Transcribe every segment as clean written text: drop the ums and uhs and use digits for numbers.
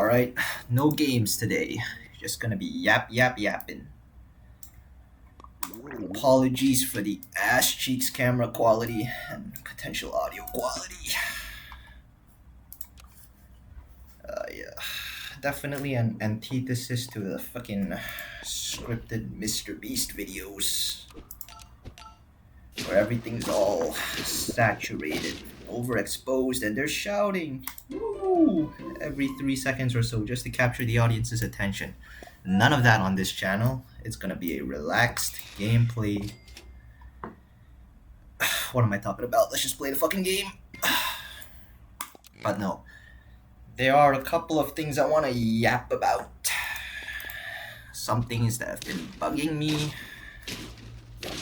Alright, no games today. Just gonna be yapping. Apologies for the ass cheeks camera quality and potential audio quality. Yeah. Definitely an antithesis to the fucking scripted Mr. Beast videos. Where everything's all saturated, overexposed, and they're shouting woo every 3 seconds or so just to capture the audience's attention. None of that on this channel. It's gonna be a relaxed gameplay. What am I talking about? Let's just play the fucking game. But no, there are a couple of things I want to yap about. Some things that have been bugging me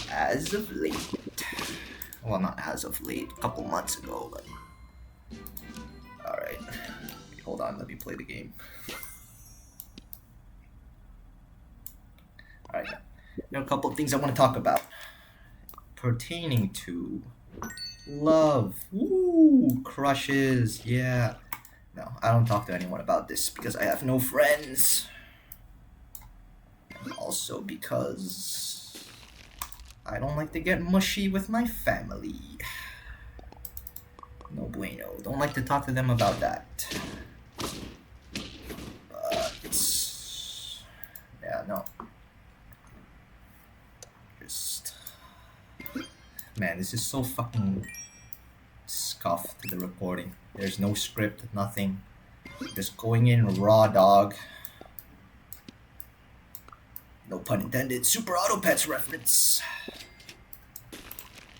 as of late. Well, not as of late, a couple months ago, but... Alright. Hold on, let me play the game. Alright, there are a couple of things I want to talk about. Pertaining to love. Woo! Crushes, yeah. No, I don't talk to anyone about this because I have no friends. And also because I don't like to get mushy with my family. No bueno. Don't like to talk to them about that. But yeah, no. Just man, this is so fucking scuffed to the recording. There's no script, nothing. Just going in raw dog. No pun intended. Super Auto Pets reference.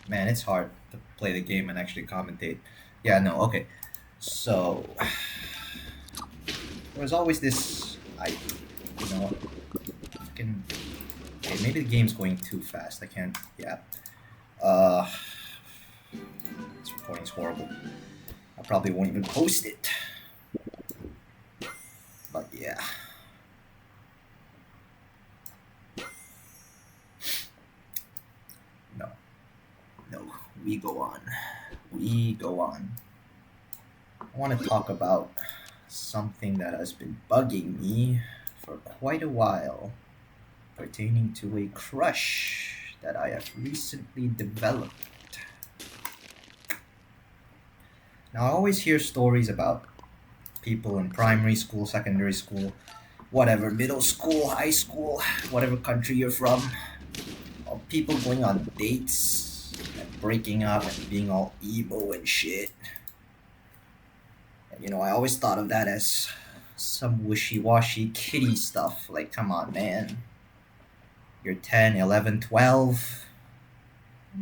Man, it's hard to play the game and actually commentate. Yeah, no, okay. So there was always this fucking okay, maybe the game's going too fast. I can't this recording's horrible. I probably won't even post it. But yeah. No, we go on. I want to talk about something that has been bugging me for quite a while, pertaining to a crush that I have recently developed. Now, I always hear stories about people in primary school, secondary school, whatever, middle school, high school, whatever country you're from, of people going on dates and breaking up and being all emo and shit. And I always thought of that as some wishy-washy kiddie stuff. Like, come on, man. You're 10, 11, 12.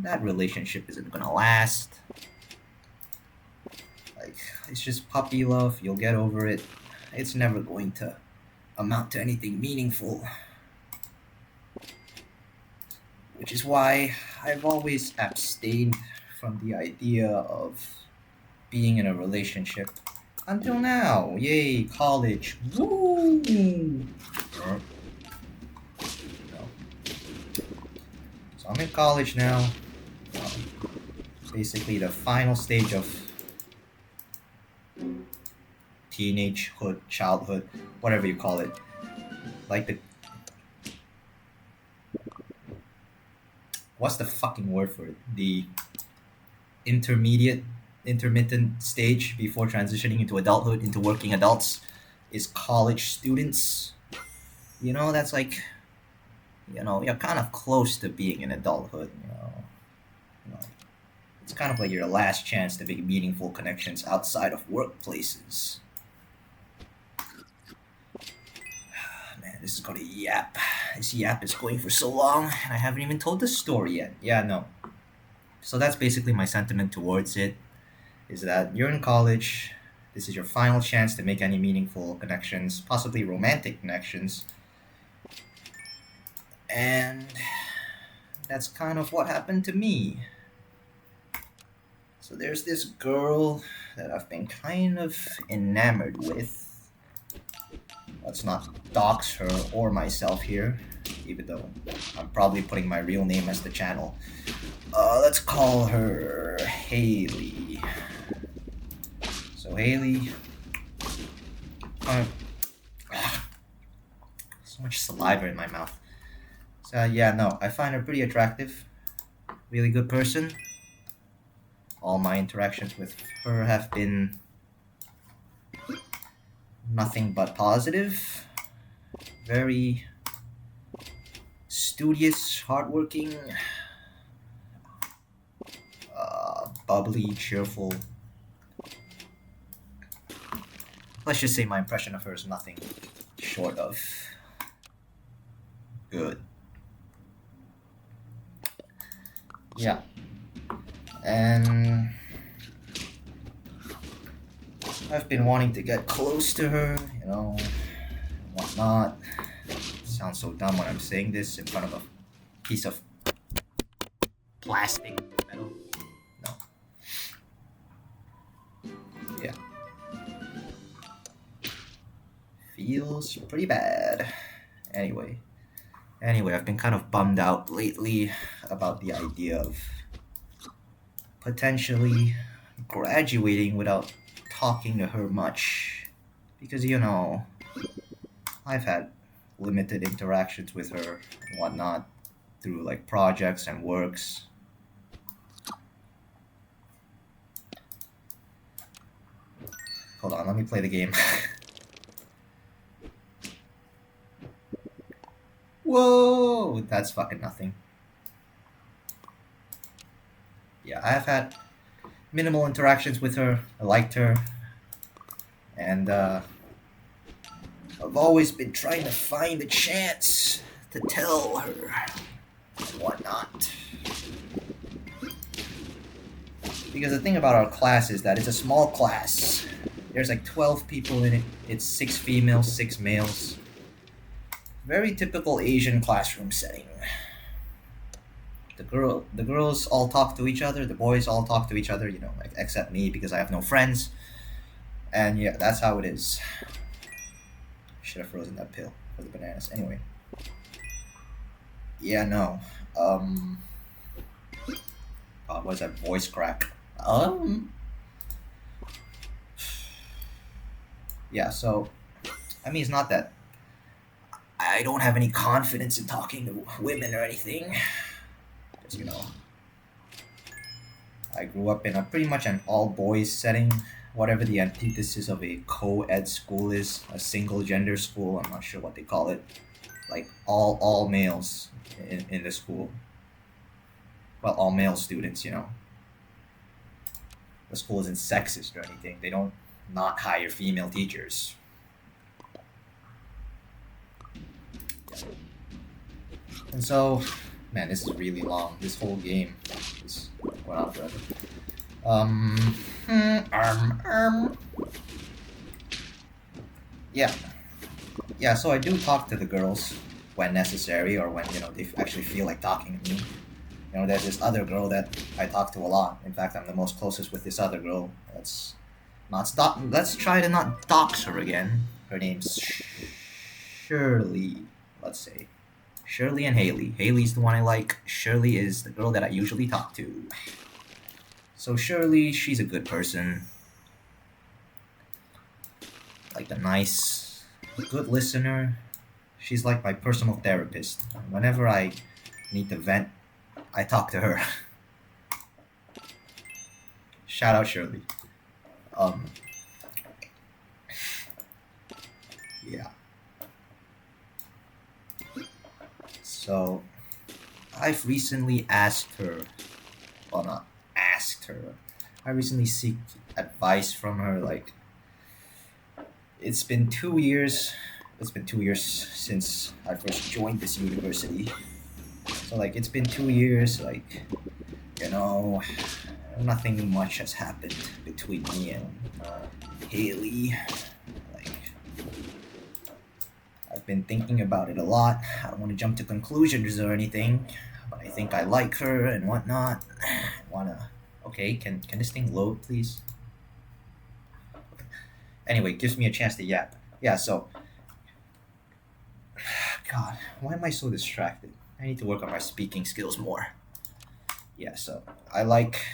That relationship isn't gonna last. Like, it's just puppy love. You'll get over it. It's never going to amount to anything meaningful. Which is why I've always abstained from the idea of being in a relationship. Until now. Yay, college. Woo! No. So I'm in college now. Basically the final stage of teenagehood, childhood, whatever you call it. Like what's the fucking word for it? The intermittent stage before transitioning into adulthood, into working adults, is college students. That's like, you're kind of close to being in adulthood, It's kind of like your last chance to make meaningful connections outside of workplaces. Man, this is gonna yap. This yap is going for so long, and I haven't even told the story yet. Yeah, no. So that's basically my sentiment towards it, is that you're in college, this is your final chance to make any meaningful connections, possibly romantic connections. And that's kind of what happened to me. So there's this girl that I've been kind of enamored with. Let's not dox her or myself here, even though I'm probably putting my real name as the channel. Let's call her Haley. So Haley, So much saliva in my mouth. So yeah, no, I find her pretty attractive. Really good person. All my interactions with her have been nothing but positive. Very studious, hardworking, bubbly, cheerful. Let's just say my impression of her is nothing short of good. Yeah. And I've been wanting to get close to her, you know, whatnot. Sounds so dumb when I'm saying this in front of a piece of plastic metal. No. Yeah. Feels pretty bad. Anyway, I've been kind of bummed out lately about the idea of potentially graduating without talking to her much. Because, you know, I've had limited interactions with her and whatnot through like projects and works. Hold on, let me play the game. Whoa, that's fucking nothing. Yeah, I've had minimal interactions with her. I liked her. And I've always been trying to find a chance to tell her and whatnot. Because the thing about our class is that it's a small class. There's like 12 people in it. It's 6 females, 6 males. Very typical Asian classroom setting. The girls all talk to each other, the boys all talk to each other, you know, like except me because I have no friends. And yeah, that's how it is. Should have frozen that pill for the bananas. Anyway. Yeah, no. God, what is that voice crack? Yeah, so I mean, it's not that I don't have any confidence in talking to women or anything. Because, you know, I grew up in a pretty much an all-boys setting, whatever the antithesis of a co-ed school is, a single-gender school, I'm not sure what they call it. Like, all males in the school. Well, all male students, you know. The school isn't sexist or anything. They don't not hire female teachers. And so, man, this is really long. This whole game is went on forever. Yeah. So I do talk to the girls when necessary, or when, you know, they actually feel like talking to me. You know, there's this other girl that I talk to a lot. In fact, I'm the most closest with this other girl. Let's try to not dox her again. Her name's Shirley. Let's say Shirley and Haley. Haley's the one I like. Shirley is the girl that I usually talk to. So Shirley, she's a good person. Like a nice, good listener. She's like my personal therapist. Whenever I need to vent, I talk to her. Shout out Shirley. Yeah. So, I've recently asked her, well, not asked her, I recently seek advice from her. Like, it's been 2 years since I first joined this university. So, like, it's been 2 years, like, you know, nothing much has happened between me and Haley. Like, I've been thinking about it a lot. I don't want to jump to conclusions or anything, but I think I like her and whatnot. Okay, can this thing load, please? Anyway, it gives me a chance to yap. Yeah, so, God, why am I so distracted? I need to work on my speaking skills more. Yeah, so I like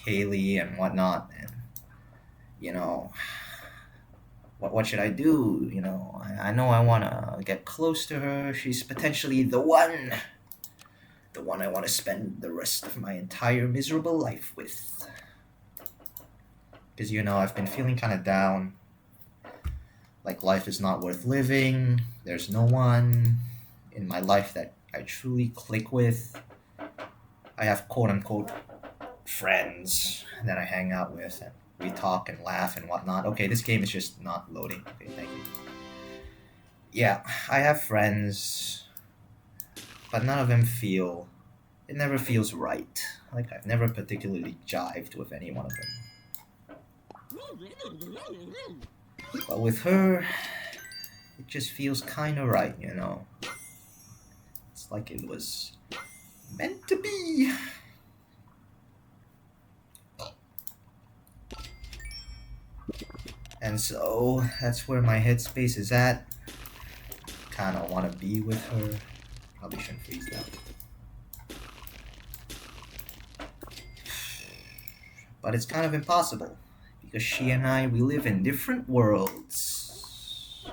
Haley and whatnot, and, you know, what should I do? You know, I know I want to get close to her. She's potentially the one I want to spend the rest of my entire miserable life with. Because, you know, I've been feeling kind of down. Like life is not worth living. There's no one in my life that I truly click with. I have quote unquote friends that I hang out with and we talk and laugh and whatnot. Okay, this game is just not loading. Okay, thank you. Yeah, I have friends, but none of them it never feels right. Like I've never particularly jived with any one of them. But with her, it just feels kind of right, you know. It's like it was meant to be. And so, that's where my headspace is at. Kind of want to be with her. Probably shouldn't freeze that. But it's kind of impossible. Because she and I, we live in different worlds.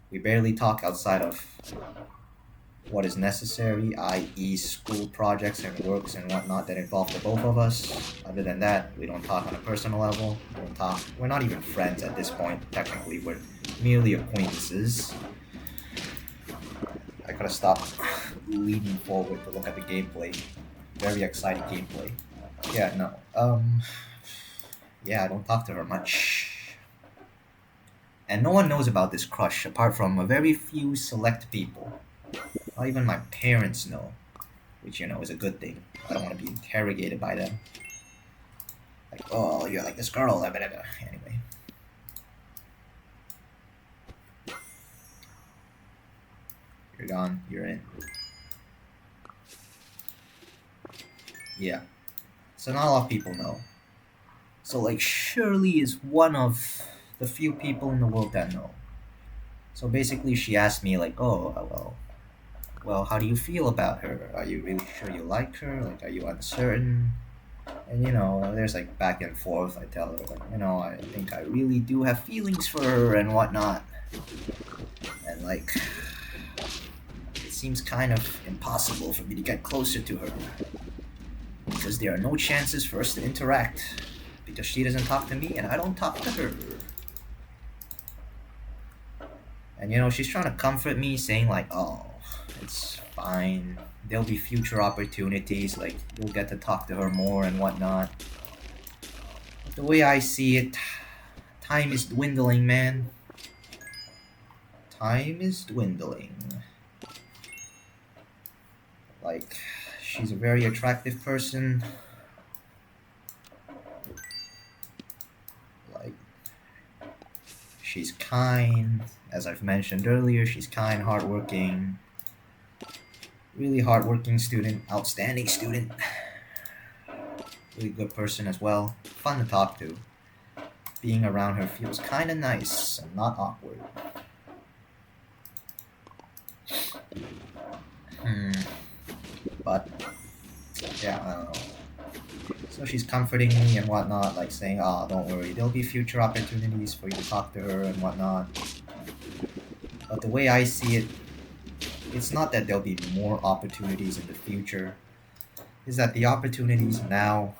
We barely talk outside of what is necessary, i.e. school projects and works and whatnot that involve the both of us. Other than that, we don't talk on a personal level. We're not even friends at this point. Technically, we're merely acquaintances. I gotta stop leaning forward to look at the gameplay. Very exciting gameplay. Yeah, no. Yeah, I don't talk to her much. And no one knows about this crush apart from a very few select people. Not even my parents know, which, you know, is a good thing. I don't want to be interrogated by them. Like, oh, you're like this girl, blah, blah, blah. Anyway. You're gone, you're in. Yeah. So not a lot of people know. So, like, Shirley is one of the few people in the world that know. So basically she asked me, like, oh, well, how do you feel about her? Are you really sure you like her? Like, are you uncertain? And, you know, there's, like, back and forth. I tell her, like, you know, I think I really do have feelings for her and whatnot. And, like, it seems kind of impossible for me to get closer to her. Because there are no chances for us to interact. Because she doesn't talk to me and I don't talk to her. And, you know, she's trying to comfort me, saying, like, oh, it's fine. There'll be future opportunities, like, you'll get to talk to her more and whatnot. But the way I see it, time is dwindling, man. Time is dwindling. Like, she's a very attractive person. Like, she's kind. As I've mentioned earlier, she's kind, hardworking. Really hardworking student, outstanding student. Really good person as well. Fun to talk to. Being around her feels kind of nice and not awkward. But, yeah, I don't know. So she's comforting me and whatnot, like saying, oh, don't worry, there'll be future opportunities for you to talk to her and whatnot. But the way I see it, it's not that there'll be more opportunities in the future. It's that the opportunities now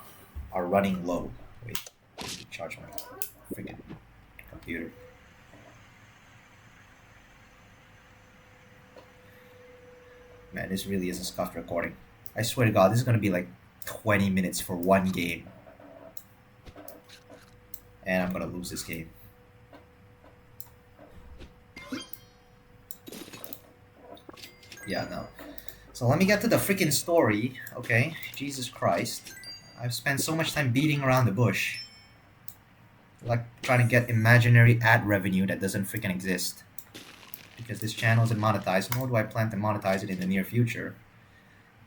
are running low. Wait, I need to charge my freaking computer. Man, this really is a scuffed recording. I swear to God, this is gonna be like 20 minutes for one game. And I'm gonna lose this game. Yeah, no. So let me get to the freaking story, okay? Jesus Christ. I've spent so much time beating around the bush. Like trying to get imaginary ad revenue that doesn't freaking exist. Because this channel isn't monetized, nor do I plan to monetize it in the near future.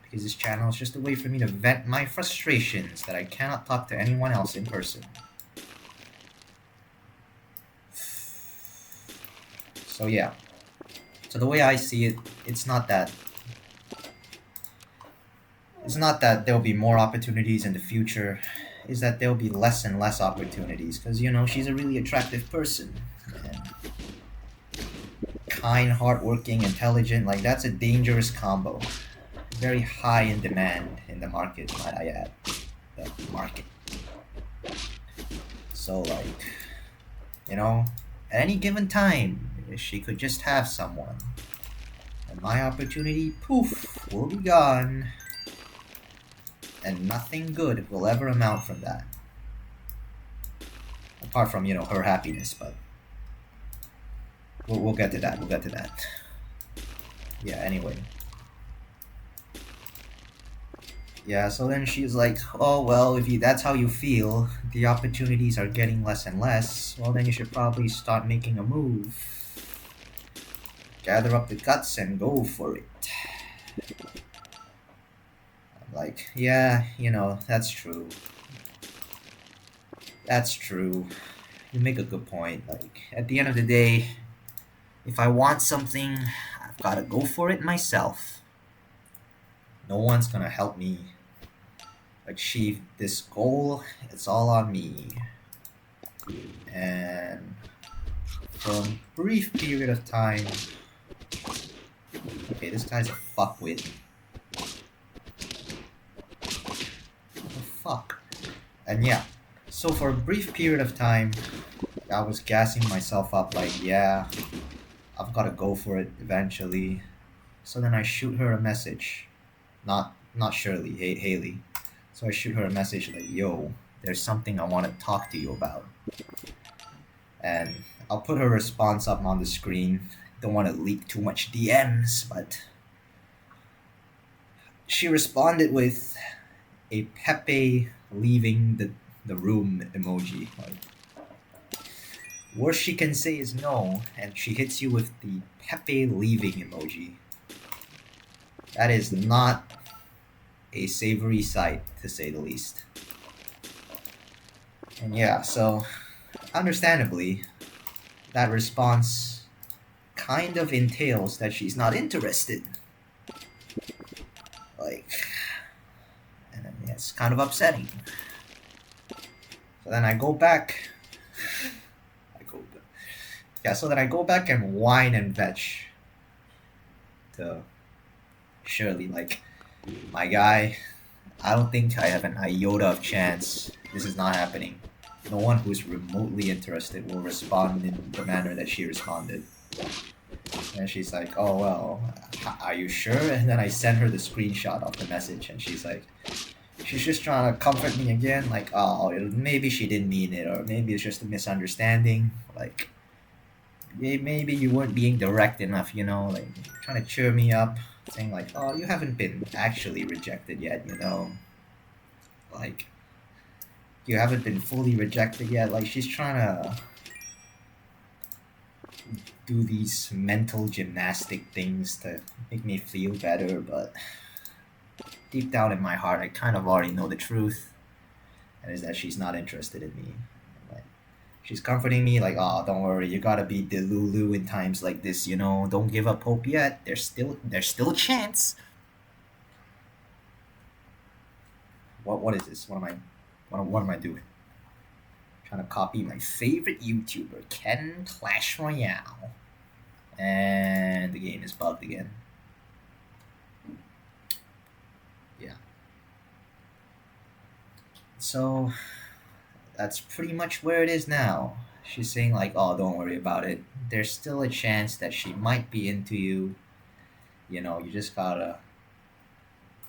Because this channel is just a way for me to vent my frustrations that I cannot talk to anyone else in person. So yeah. So the way I see it, it's not that there'll be more opportunities in the future. is that there'll be less and less opportunities because, you know, she's a really attractive person. And kind, hardworking, intelligent, like that's a dangerous combo. Very high in demand in the market, might I add. The market. So, like, you know, at any given time, she could just have someone. And my opportunity, poof, will be gone. And nothing good will ever amount from that. Apart from, you know, her happiness, but we'll get to that. We'll get to that. Yeah, anyway. Yeah, so then she's like, oh, well, if that's how you feel, the opportunities are getting less and less, well, then you should probably start making a move. Gather up the guts and go for it. I'm like, yeah, you know, that's true. That's true. You make a good point. Like, at the end of the day, if I want something, I've gotta go for it myself. No one's gonna help me achieve this goal. It's all on me. And for a brief period of time... Okay, this guy's a fuckwit. What the fuck? And yeah, so for a brief period of time, I was gassing myself up like, yeah, I've got to go for it eventually. So then I shoot her a message. Not Shirley, Haley. So I shoot her a message like, yo, there's something I want to talk to you about. And I'll put her response up on the screen. Don't want to leak too much DMs, but she responded with a Pepe leaving the room emoji. Like, worst she can say is no, and she hits you with the Pepe leaving emoji. That is not a savory sight, to say the least. And yeah, so understandably, that response kind of entails that she's not interested. Like, and then it's kind of upsetting. So then I go back. So then I go back and whine and vetch to Shirley, like, my guy, I don't think I have an iota of chance. This is not happening. No one who's remotely interested will respond in the manner that she responded. And she's like, oh, well, are you sure? And then I send her the screenshot of the message, and she's like, she's just trying to comfort me again, like, oh, maybe she didn't mean it, or maybe it's just a misunderstanding. Like, maybe you weren't being direct enough, you know, like, trying to cheer me up, saying like, oh, you haven't been actually rejected yet, you know, like, you haven't been fully rejected yet. Like, she's trying to do these mental gymnastic things to make me feel better, but deep down in my heart, I kind of already know the truth, and is that she's not interested in me. Like, she's comforting me like, oh, don't worry, you gotta be Delulu in times like this, you know, don't give up hope yet, there's still a chance. What is this? What am I doing? Trying to copy my favorite YouTuber, Ken Clash Royale. And the game is bugged again. Yeah. So that's pretty much where it is now. She's saying like, oh, don't worry about it. There's still a chance that she might be into you. You know, you just gotta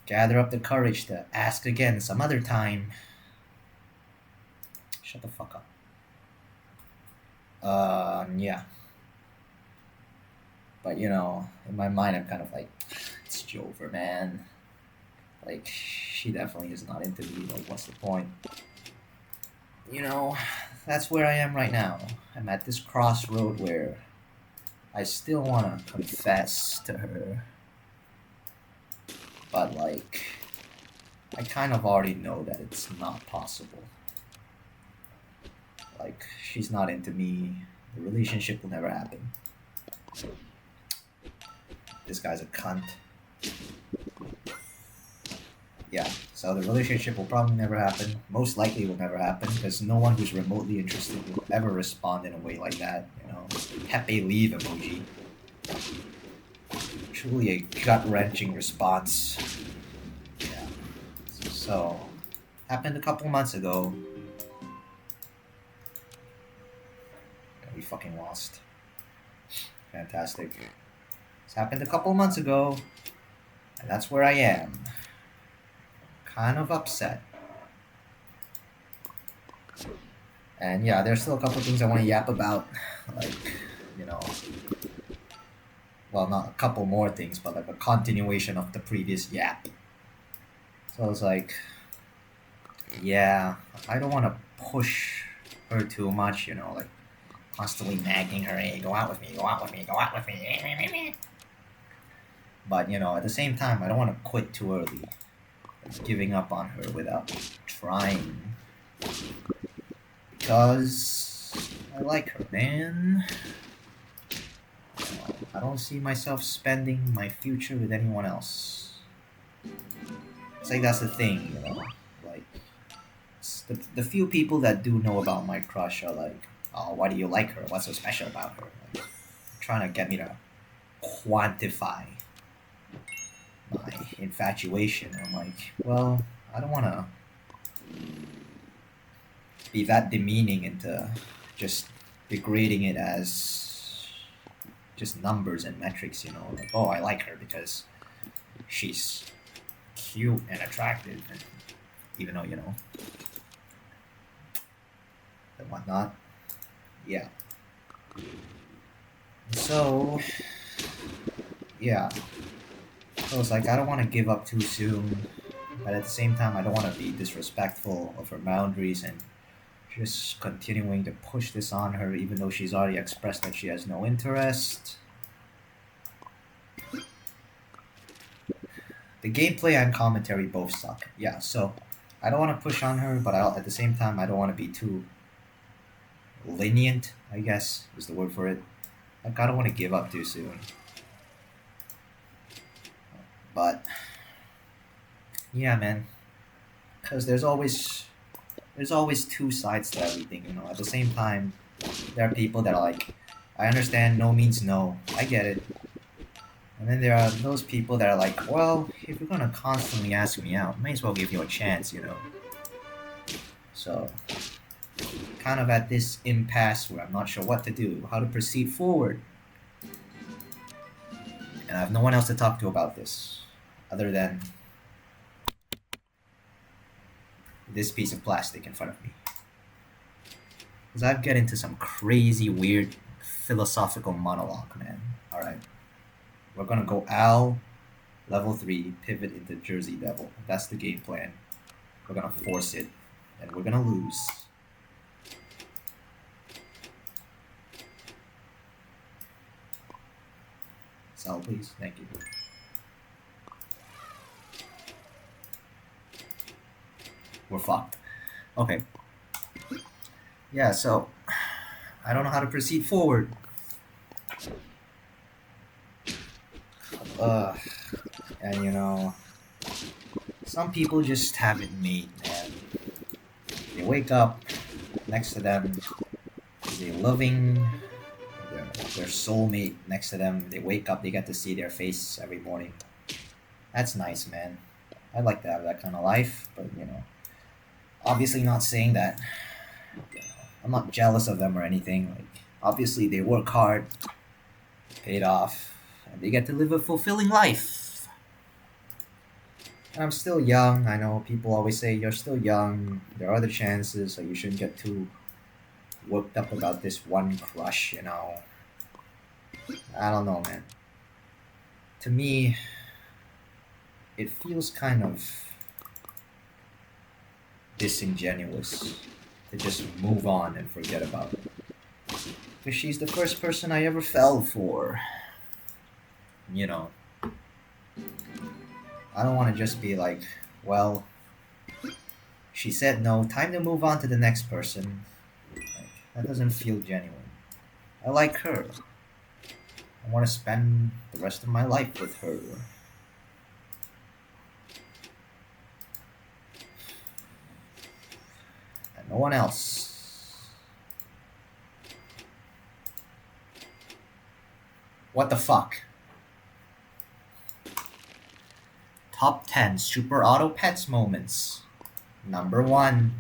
gather up the courage to ask again some other time. Shut the fuck up. Yeah. But, you know, in my mind, I'm kind of like, it's Jover, man. Like, she definitely is not into me. Like, what's the point? You know, that's where I am right now. I'm at this crossroad where I still want to confess to her. But, like, I kind of already know that it's not possible. Like, she's not into me. The relationship will never happen. This guy's a cunt. yeah, so the relationship will probably never happen. Most likely will never happen because no one who's remotely interested will ever respond in a way like that. You know, Pepe leave emoji. Truly a gut-wrenching response. Yeah. So, happened a couple months ago. We fucking lost. Fantastic. This happened a couple months ago, and that's where I am. Kind of upset. And yeah, there's still a couple things I want to yap about. Like, you know, well, not a couple more things, but like a continuation of the previous yap. So it's like, yeah, I don't want to push her too much, you know, like constantly nagging her, hey, go out with me, go out with me, go out with me. But, you know, at the same time, I don't want to quit too early. Giving up on her without trying. Because I like her, man. I don't see myself spending my future with anyone else. It's like that's the thing, you know? Like, the few people that do know about my crush are like, oh, why do you like her? What's so special about her? Like, trying to get me to quantify my infatuation. I'm like, well, I don't want to be that demeaning into just degrading it as just numbers and metrics, you know, like, oh, I like her because she's cute and attractive, and even though, you know, and whatnot. Yeah. So, yeah. So it's like, I don't want to give up too soon, but at the same time, I don't want to be disrespectful of her boundaries and just continuing to push this on her even though she's already expressed that she has no interest. The gameplay and commentary both suck. Yeah, so I don't want to push on her, but at the same time, I don't want to be too lenient, I guess is the word for it. Like, I don't want to give up too soon. But yeah, man, because there's always two sides to everything, you know. At the same time, there are people that are like, I understand no means no, I get it. And then there are those people that are like, well, if you're gonna constantly ask me out, may as well give you a chance, you know. So, kind of at this impasse where I'm not sure what to do, how to proceed forward. And I have no one else to talk to about this, other than this piece of plastic in front of me. Because I've get into some crazy, weird, philosophical monologue, man. Alright. We're gonna go Al, level 3, pivot into Jersey Devil. That's the game plan. We're gonna force it, and we're gonna lose. Sal, please. Thank you. We're fucked. Okay. Yeah, so I don't know how to proceed forward. And you know, some people just have it made, man. They wake up, next to them is a loving, their soulmate next to them. They wake up, they get to see their face every morning. That's nice, man. I'd like to have that kind of life, but you know, obviously not saying that. You know, I'm not jealous of them or anything. Like, obviously they work hard, paid off, and they get to live a fulfilling life. And I'm still young. I know people always say you're still young. There are other chances, so you shouldn't get too worked up about this one crush, you know. I don't know, man. To me, it feels kind of disingenuous to just move on and forget about it. Because she's the first person I ever fell for. You know. I don't want to just be like, well, she said no, time to move on to the next person. Like, that doesn't feel genuine. I like her. I want to spend the rest of my life with her. No one else. What the fuck? Top 10 Super Auto Pets moments. Number 1,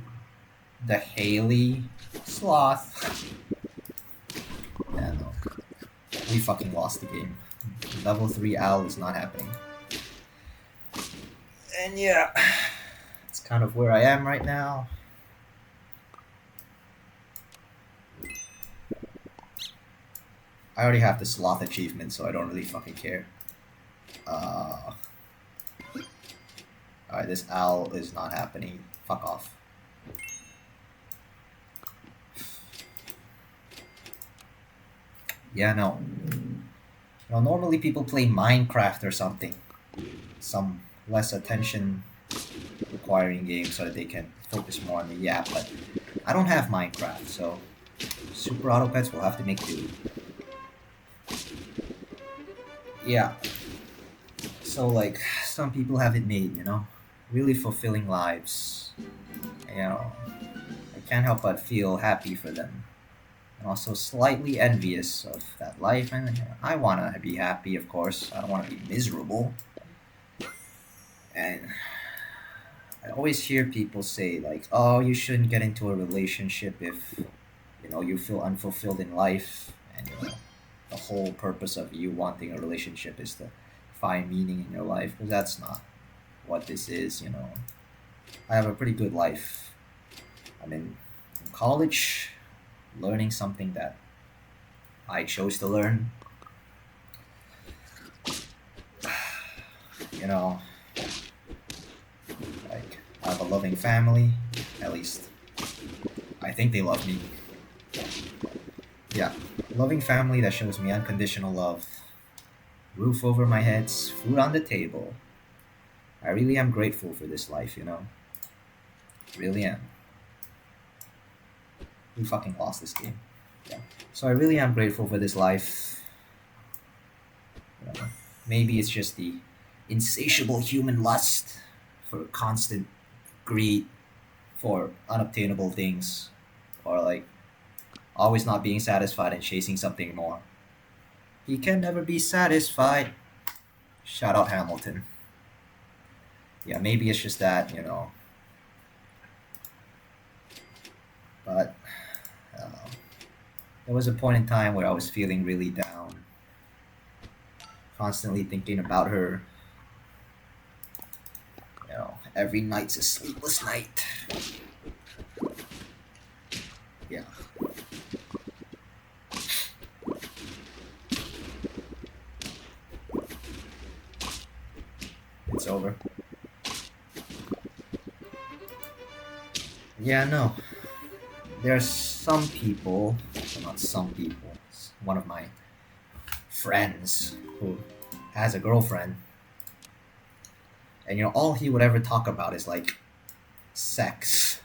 the Haley Sloth. Yeah, no. We fucking lost the game. Level 3 owl is not happening. And yeah, it's kind of where I am right now. I already have the sloth achievement, so I don't really fucking care. Alright, this owl is not happening. Fuck off. Yeah, no. You know, normally people play Minecraft or something. Some less attention requiring game so that they can focus more on the but I don't have Minecraft, so Super Auto Pets will have to make do. Yeah. So like some people have it made, you know? Really fulfilling lives. You know, I can't help but feel happy for them. And also slightly envious of that life, and I want to be happy, of course. I don't want to be miserable. And I always hear people say like, oh, you shouldn't get into a relationship if, you know, you feel unfulfilled in life, and you know, the whole purpose of you wanting a relationship is to find meaning in your life, because that's not what this is, you know. I have a pretty good life. I'm in college, learning something that I chose to learn. You know, like, I have a loving family, at least I think they love me. Yeah, loving family that shows me unconditional love, roof over my head, food on the table. I really am grateful for this life, you know. Really am. We fucking lost this game. Yeah. So I really am grateful for this life. You know, maybe it's just the insatiable human lust for constant greed for unobtainable things, or like always not being satisfied and chasing something more. He can never be satisfied. Shout out Hamilton. Yeah, maybe it's just that, you know. But there was a point in time where I was feeling really down, constantly thinking about her. You know, every night's a sleepless night. Yeah. It's over. Yeah, no. There's some people, well, not some people, it's one of my friends who has a girlfriend, and you know, all he would ever talk about is like sex.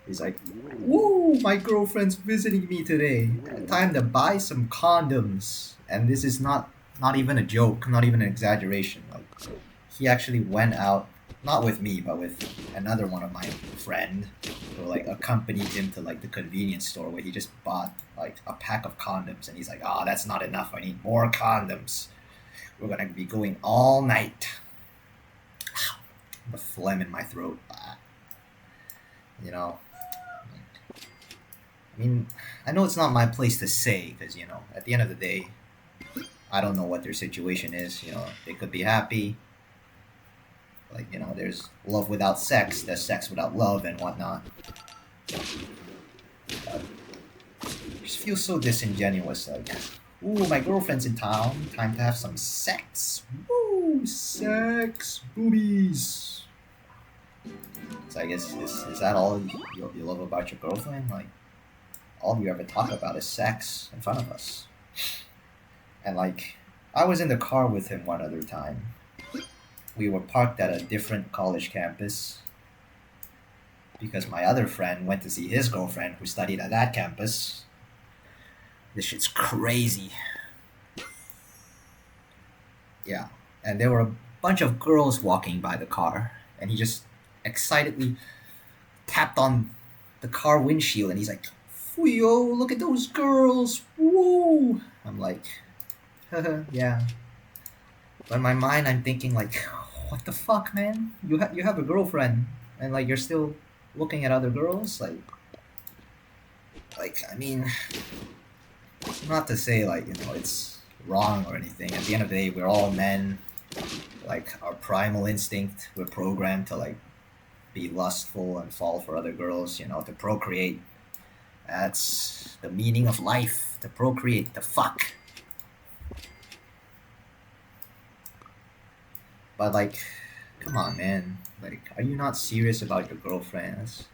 He's like, woo, my girlfriend's visiting me today. Time to buy some condoms. And this is not even a joke, not even an exaggeration. Like, he actually went out, not with me, but with another one of my friend, who like accompanied him to like the convenience store where he just bought like a pack of condoms, and he's like, oh, that's not enough, I need more condoms. We're gonna be going all night. The phlegm in my throat. You know, I mean, I know it's not my place to say, because, you know, at the end of the day, I don't know what their situation is. You know, they could be happy. Like, you know, there's love without sex, there's sex without love and whatnot. But it just feels so disingenuous. Like, ooh, my girlfriend's in town, time to have some sex. Woo, sex, boobies. So I guess, is that all you love about your girlfriend? Like, all you ever talk about is sex in front of us. And like, I was in the car with him one other time. We were parked at a different college campus because my other friend went to see his girlfriend who studied at that campus. This shit's crazy. Yeah. And there were a bunch of girls walking by the car, and he just excitedly tapped on the the car windshield and he's like, yo, look at those girls, whoa. I'm like, yeah. But in my mind, I'm thinking like, what the fuck, man? You have a girlfriend, and like you're still looking at other girls, like I mean, not to say like it's wrong or anything. At the end of the day, we're all men. Like our primal instinct, we're programmed to like be lustful and fall for other girls. To procreate. That's the meaning of life. To procreate. To fuck. But like, come on, man. Like, are you not serious about your girlfriend?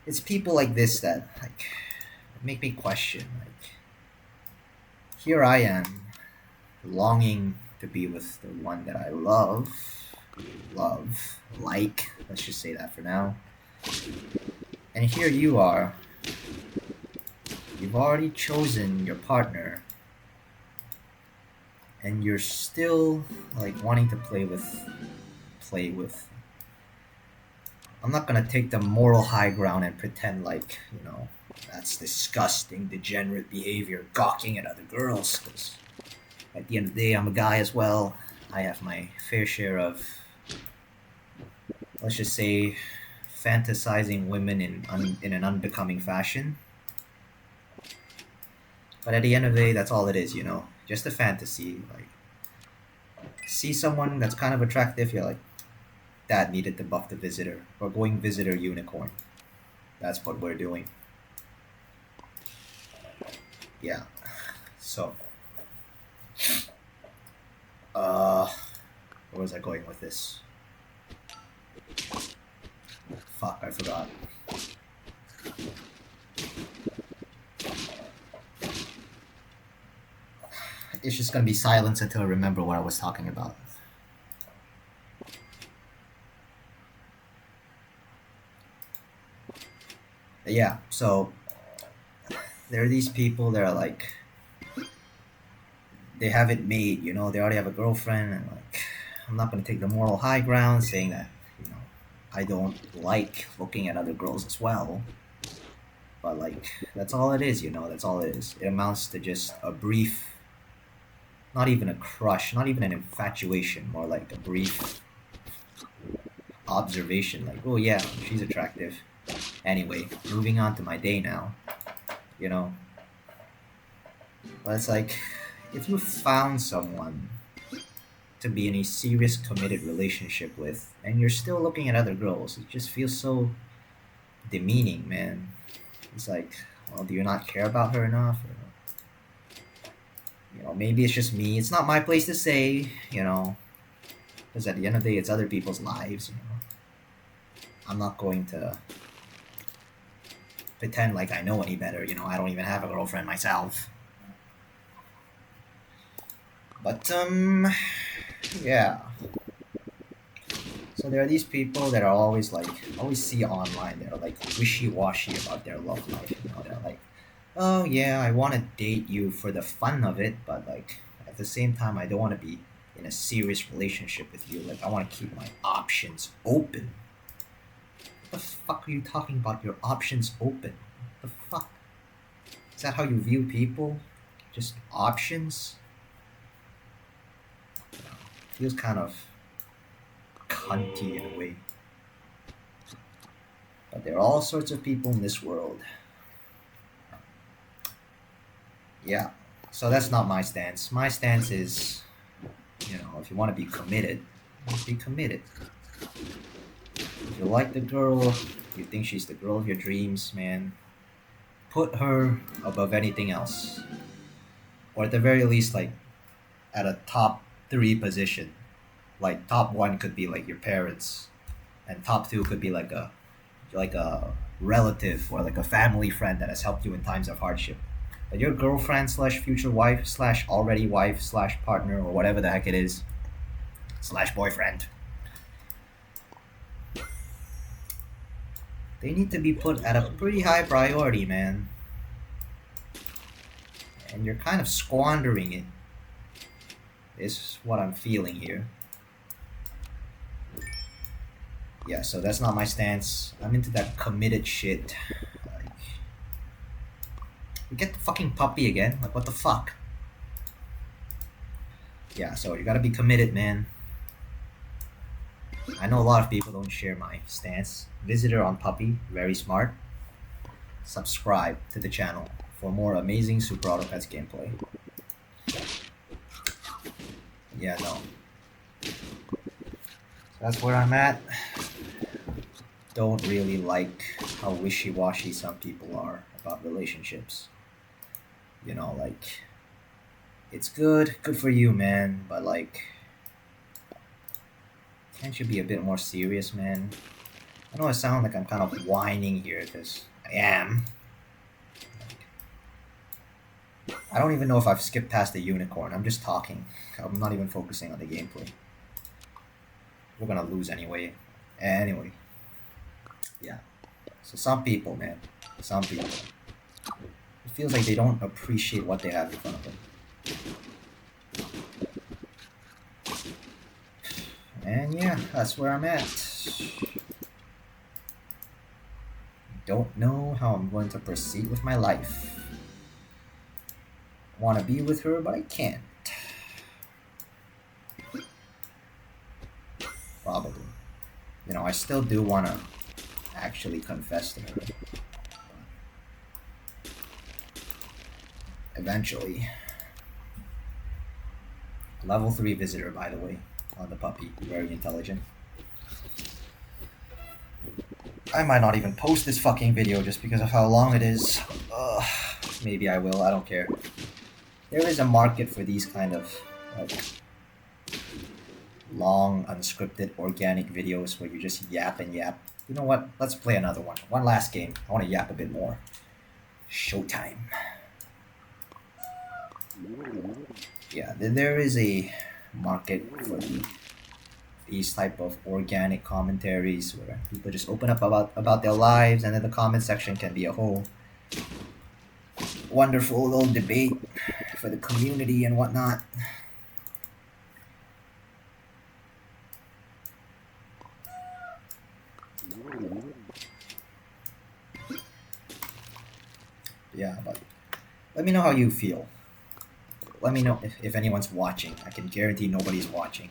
It's people like this that like make me question. Like, here I am, longing to be with the one that I love, like. Let's just say that for now. And here you are. You've already chosen your partner. And you're still like wanting to play with. I'm not gonna take the moral high ground and pretend like, that's disgusting, degenerate behavior, gawking at other girls. 'Cause at the end of the day, I'm a guy as well. I have my fair share of, let's just say, fantasizing women in an unbecoming fashion. But at the end of the day, that's all it is, just a fantasy. Like, see someone that's kind of attractive, you're like, that needed to buff the visitor. We're going visitor unicorn. That's what we're doing. Yeah. So, where was I going with this? Fuck, I forgot. It's just gonna be silence until I remember what I was talking about. Yeah, so there are these people that are like, they have it made, they already have a girlfriend, and like, I'm not gonna take the moral high ground saying that, I don't like looking at other girls as well. But like, that's all it is, that's all it is. It amounts to just a brief, not even a crush, not even an infatuation, more like a brief observation, like, oh yeah, she's attractive. Anyway, moving on to my day now, But it's like, if you found someone to be in a serious, committed relationship with, and you're still looking at other girls, it just feels so demeaning, man. It's like, well, do you not care about her enough? Or, maybe it's just me. It's not my place to say, because at the end of the day, it's other people's lives, I'm not going to pretend like I know any better, I don't even have a girlfriend myself. But, yeah. So there are these people that are always see online, they're like wishy-washy about their love life, they're like, oh yeah, I want to date you for the fun of it, but like, at the same time, I don't want to be in a serious relationship with you, like, I want to keep my options open. What the fuck are you talking about, your options open? What the fuck? Is that how you view people? Just options? Feels kind of cunty in a way. But there are all sorts of people in this world. Yeah. So that's not my stance. My stance is, if you want to be committed, be committed. If you like the girl, you think she's the girl of your dreams, man, put her above anything else. Or at the very least, like, at a top 3 position. Like, top 1 could be like your parents, and top 2 could be like a relative or like a family friend that has helped you in times of hardship. But your girlfriend / future wife / already wife / partner, or whatever the heck it is / boyfriend, they need to be put at a pretty high priority, man. And you're kind of squandering it, is what I'm feeling here. Yeah, so that's not my stance. I'm into that committed shit. Like, we get the fucking puppy again. Like, what the fuck? Yeah, so you gotta be committed, man. I know a lot of people don't share my stance. Visitor on puppy, very smart. Subscribe to the channel for more amazing Super Auto Pets gameplay. Yeah, no. So that's where I'm at. Don't really like how wishy-washy some people are about relationships. You know, like, it's good for you, man, but like, can't you be a bit more serious, man? I know I sound like I'm kind of whining here, because I am. I don't even know if I've skipped past the unicorn. I'm just talking. I'm not even focusing on the gameplay. We're gonna lose anyway. Anyway. Yeah. So some people, man. Some people. It feels like they don't appreciate what they have in front of them. And yeah, that's where I'm at. Don't know how I'm going to proceed with my life. Want to be with her, but I can't. Probably. You know, I still do want to actually confess to her. Eventually. Level 3 visitor, by the way, on the puppy. Very intelligent. I might not even post this fucking video just because of how long it is. Maybe I will, I don't care. There is a market for these kind of like long, unscripted, organic videos where you just yap and yap. You know what? Let's play another one. One last game. I want to yap a bit more. Showtime. Yeah, there is a market for these type of organic commentaries where people just open up about their lives, and then the comment section can be a whole wonderful little debate for the community and whatnot. Yeah, but let me know how you feel. Let me know if anyone's watching. I can guarantee nobody's watching.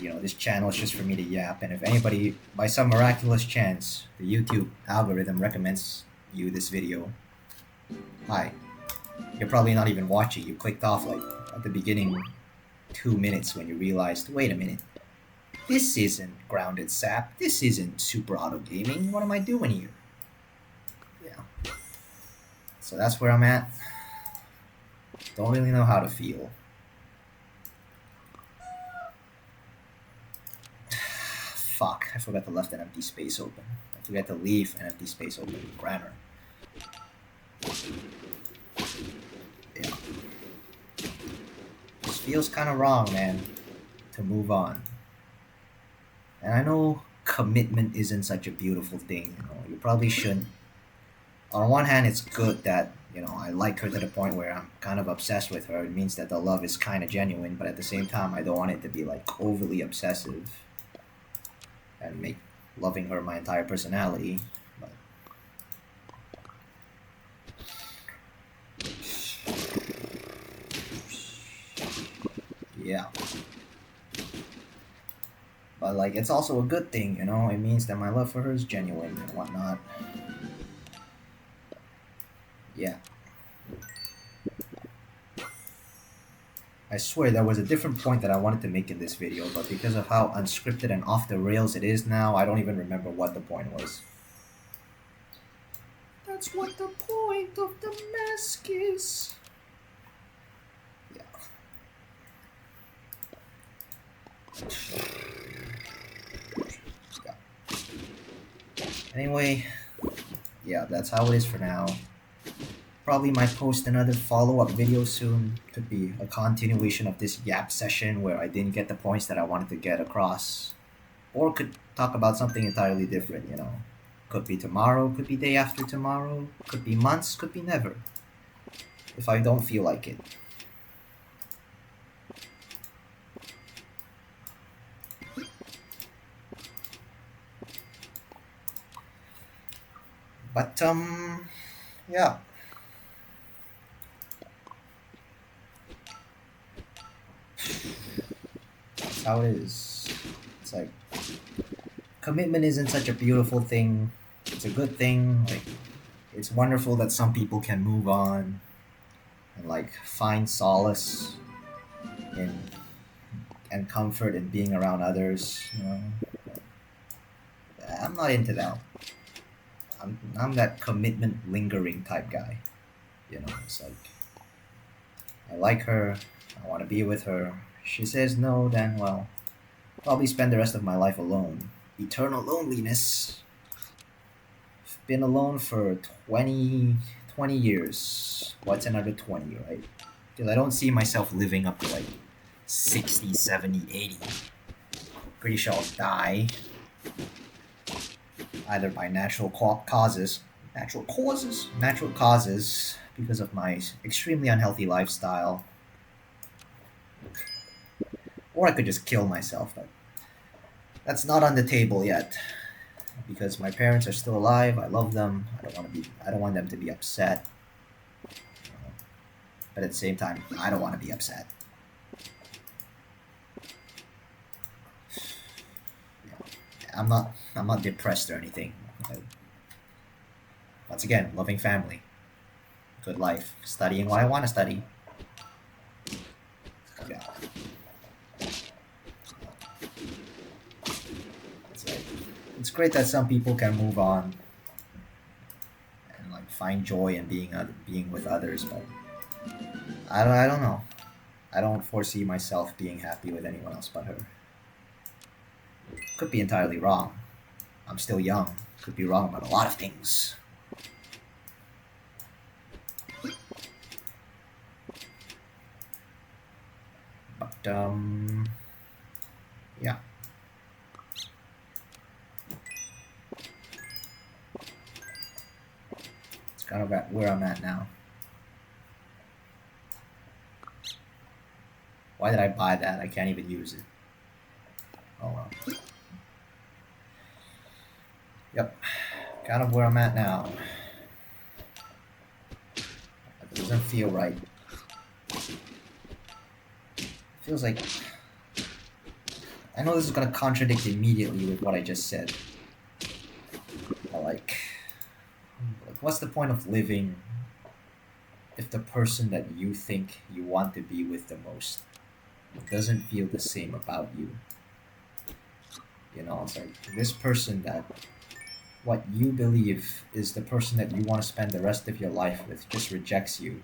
You know, this channel is just for me to yap, and if anybody, by some miraculous chance, the YouTube algorithm recommends you this video, hi. You're probably not even watching. You clicked off like at the beginning 2 minutes when you realized, wait a minute, this isn't Grounded Sap. This isn't Super Auto Gaming. What am I doing here? Yeah. So that's where I'm at. Don't really know how to feel. Fuck, I forgot to left an empty space open. I forgot to leave an empty space open. Grammar. Yeah. This feels kind of wrong, man, to move on. And I know commitment isn't such a beautiful thing, you know, you probably shouldn't. On one hand, it's good that, you know, I like her to the point where I'm kind of obsessed with her. It means that the love is kind of genuine, but at the same time, I don't want it to be like overly obsessive and make loving her my entire personality. But yeah. But like, it's also a good thing, you know. It means that my love for her is genuine and whatnot. Yeah. I swear there was a different point that I wanted to make in this video, but because of how unscripted and off the rails it is now, I don't even remember what the point was. That's what the point of the mask is. Yeah. Anyway, yeah, that's how it is for now. Probably might post another follow-up video soon. Could be a continuation of this yap session where I didn't get the points that I wanted to get across. Or could talk about something entirely different, you know. Could be tomorrow, could be day after tomorrow, could be months, could be never. If I don't feel like it. But yeah. That's how it is. It's like commitment isn't such a beautiful thing. It's a good thing. Like it's wonderful that some people can move on and like find solace in and comfort in being around others. You know, I'm not into that. I'm that commitment lingering type guy. You know, it's like I like her. I want to be with her. She says no, then well, probably spend the rest of my life alone. Eternal loneliness. I've been alone for 20 years. What's another 20, right? Because I don't see myself living up to like 60, 70, 80. Pretty sure I'll die. Either by natural causes, because of my extremely unhealthy lifestyle, or I could just kill myself. But that's not on the table yet, because my parents are still alive. I love them. I don't want them to be upset. But at the same time, I don't want to be upset. I'm not depressed or anything. Once again, loving family, good life, studying what I want to study. Yeah. It's great that some people can move on and like find joy in being with others, but I don't know. I don't foresee myself being happy with anyone else but her. Could be entirely wrong. I'm still young. Could be wrong about a lot of things. But yeah. It's kind of at where I'm at now. Why did I buy that? I can't even use it. Oh well. Yep. Kind of where I'm at now. It doesn't feel right. It feels like... I know this is going to contradict immediately with what I just said. But like, what's the point of living if the person that you think you want to be with the most doesn't feel the same about you? You know, it's like this person that what you believe is the person that you want to spend the rest of your life with just rejects you.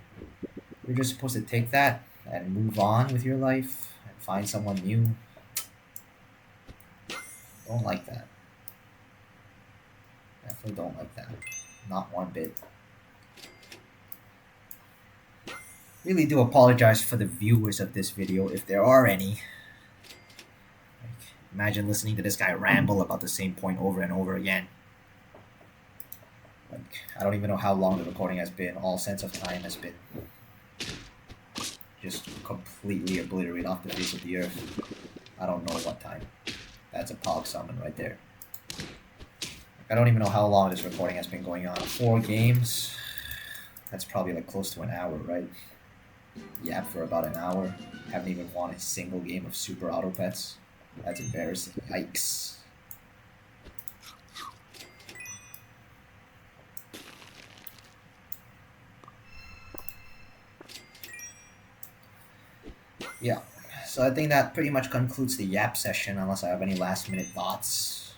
You're just supposed to take that and move on with your life and find someone new. Don't like that. Definitely don't like that. Not one bit. Really do apologize for the viewers of this video, if there are any. Like, imagine listening to this guy ramble about the same point over and over again. Like, I don't even know how long the recording has been. All sense of time has been just completely obliterated off the face of the earth. I don't know what time. That's a pog summon right there. I don't even know how long this recording has been going on. 4 games? That's probably like close to an hour, right? Yeah, for about an hour. Haven't even won a single game of Super Auto Pets. That's embarrassing. Yikes. Yeah, so I think that pretty much concludes the yap session, unless I have any last minute thoughts.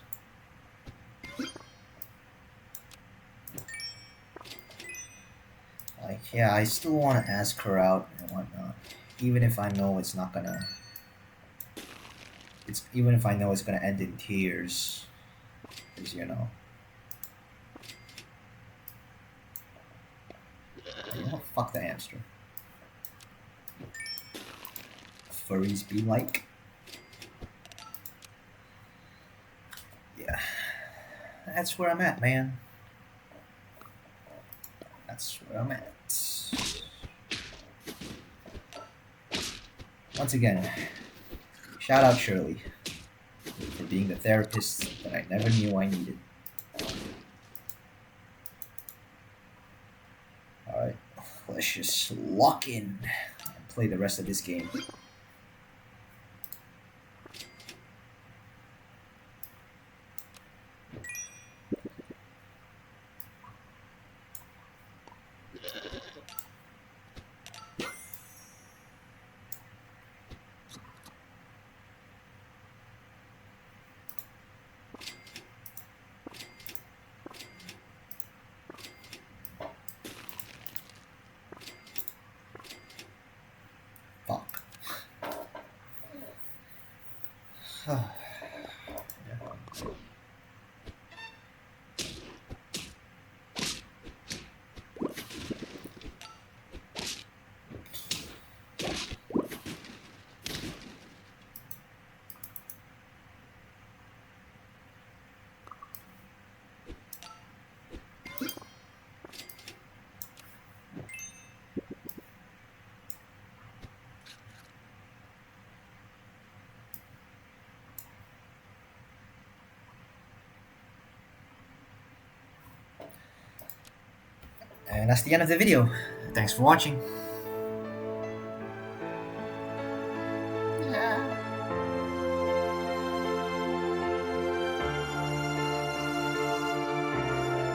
Like, yeah, I still want to ask her out and whatnot, even if I know it's not gonna... even if I know it's gonna end in tears, because, you know... You know, fuck the hamster. Furries be like. Yeah, that's where I'm at, man. That's where I'm at. Once again, shout out Shirley for being the therapist that I never knew I needed. just lock in and play the rest of this game. Fuck. And that's the end of the video. Thanks for watching.